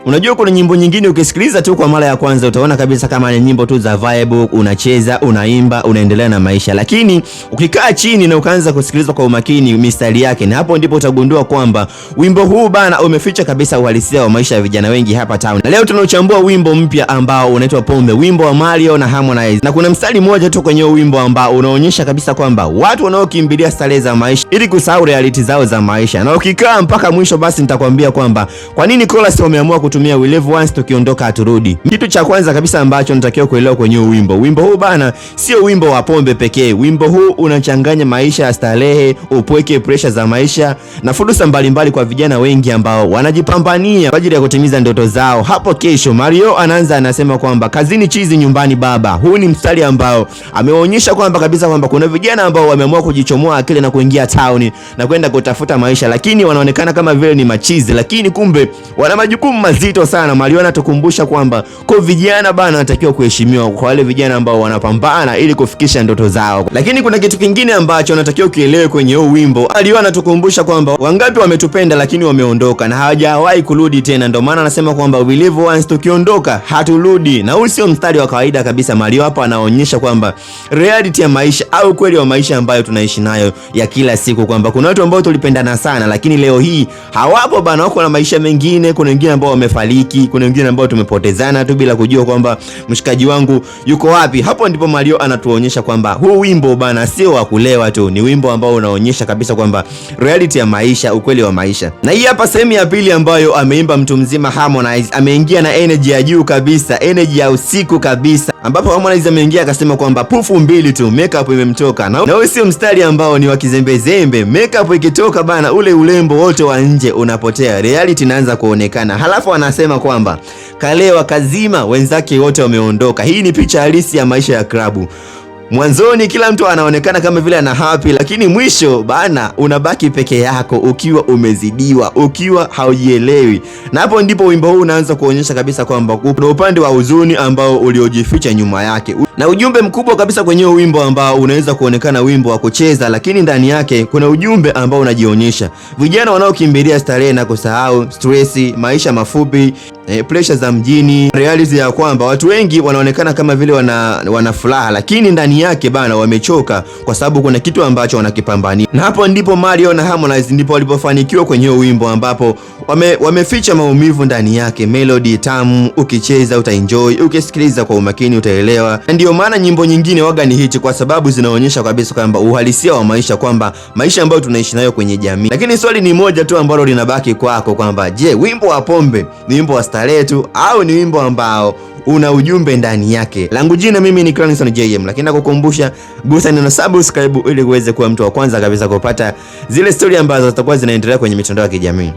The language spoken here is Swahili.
Unajua kuna nyimbo nyingine ukisikiliza tu kwa mara ya kwanza utaona kabisa kama ni nyimbo tu za vibe, unacheza, unaimba, unaendelea na maisha. Lakini ukikaa chini na ukaanza kusikiliza kwa umakini mistari yake, na hapo ndipo utagundua kwamba wimbo huu bana umeficha kabisa uhalisia wa maisha ya vijana wengi hapa town. Na leo tunauchambua wimbo mpya ambao unaitwa Pombe, wimbo wa Mario na Harmonize. Na kuna mstari mmoja tu kwenye wimbo ambao unaonyesha kabisa kwamba watu wanaokimbilia starehe za maisha ili kusahau reality zao za maisha. Na ukikaa mpaka mwisho basi nitakwambia kwamba kwa nini chorus wameamua kutumia we live once tukiondoka haturudi. Kitu cha kwanza kabisa ambacho natakiwa kuelewa kwenye wimbo huu bana sio wimbo wa pombe pekee. Wimbo huu unachanganya maisha ya starehe, upweke, pressure za maisha na fursa mbalimbali kwa vijana wengi ambao wanajipambania kwa ajili ya kutimiza ndoto zao. Hapo kesho Mario anaanza anasema kwamba kazini chizi nyumbani baba. Huu ni mstari ambao ameonyesha kwamba kabisa kwamba kuna vijana ambao wameamua kujichomoa akili na kuingia town na kwenda kutafuta maisha, lakini wanaonekana kama vile ni machizi, lakini kumbe wana majukumu mazito sana. Mario anatukumbusha kwamba kwa vijana bana wanatakiwa kuheshimiwa, kwa wale vijana ambao wanapambana ili kufikisha ndoto zao. Lakini kuna kitu kingine ambacho natakiwa kielewe kwenye huu wimbo. Mario anatukumbusha kwamba wangapi wametupenda lakini wameondoka na hawajawahi kurudi tena. Ndio maana anasema kwamba we live once tukiondoka haturudi. Na huu sio mstari wa kawaida kabisa. Mario hapa anaonyesha kwamba reality ya maisha au kweli wa maisha ambayo tunaishi nayo ya kila siku, kwamba kuna watu ambao tulipendana sana lakini leo hii hawapo bana, wako na maisha mengine. Kuna wengine ambao wamefariki, kuna wengine ambao tumepotezana tu bila kujua kwamba mshikaji wangu yuko wapi. Hapo ndipo Mario anatuonyesha kwamba huu wimbo bana sio wa kulewa tu, ni wimbo ambao unaonyesha kabisa kwamba reality ya maisha, ukweli wa maisha. Na hii hapa sehemu ya pili ambayo ameimba mtu mzima Harmonize, ameingia na energy ya juu kabisa, energy ya usiku kabisa, ambapo Harmonize ameingia akasema kwamba pufu mbili tu makeup imemtoka. Na huo sio mstari ambao ni wa kizembezembe. Makeup ikitoka bana, ule urembo wote wa nje unapotea, reality inaanza kuonekana. Halafu anasema kwamba kalewa kazima, wenzake wote wameondoka. Hii ni picha halisi ya maisha ya klabu. Mwanzoni kila mtu anaonekana kama vile ana happy, lakini mwisho bana unabaki peke yako ukiwa umezidiwa, ukiwa haujielewi. Na hapo ndipo wimbo huu unaanza kuonyesha kabisa kwamba kuna upande wa huzuni ambao uliojificha nyuma yake, na ujumbe mkubwa kabisa kwenye wimbo ambao unaweza kuonekana wimbo wa kucheza, lakini ndani yake kuna ujumbe ambao unajionyesha vijana wanaokimbilia starehe na kusahau stress, maisha mafupi, pressure za mjini, reality ya kwamba watu wengi wanaonekana kama vile wana furaha, lakini ndani yake bana wamechoka kwa sababu kuna kitu ambacho wanakipambania. Na hapo ndipo Mario na Harmonize ndipo walipofanikiwa kwenye wimbo, ambapo wameficha maumivu ndani yake. Melody tamu, ukicheza utaenjoy, ukisikiliza kwa umakini utaelewa. Ndio maana nyimbo nyingine waga ni hiti, kwa sababu zinaonyesha kabisa kwamba uhalisia wa maisha, kwamba maisha ambayo tunaishi nayo kwenye jamii. Lakini swali ni moja tu ambalo linabaki kwako, kwamba je, wimbo wa Pombe ni wimbo wa starehe tu au ni wimbo ambao una ujumbe ndani yake? Langu jina mimi ni Clanson JM, lakini nakukumbusha gusa neno subscribe ili uweze kuwa mtu wa kwanza kabisa kupata zile story ambazo zitakuwa zinaendelea kwenye mitandao ya kijamii.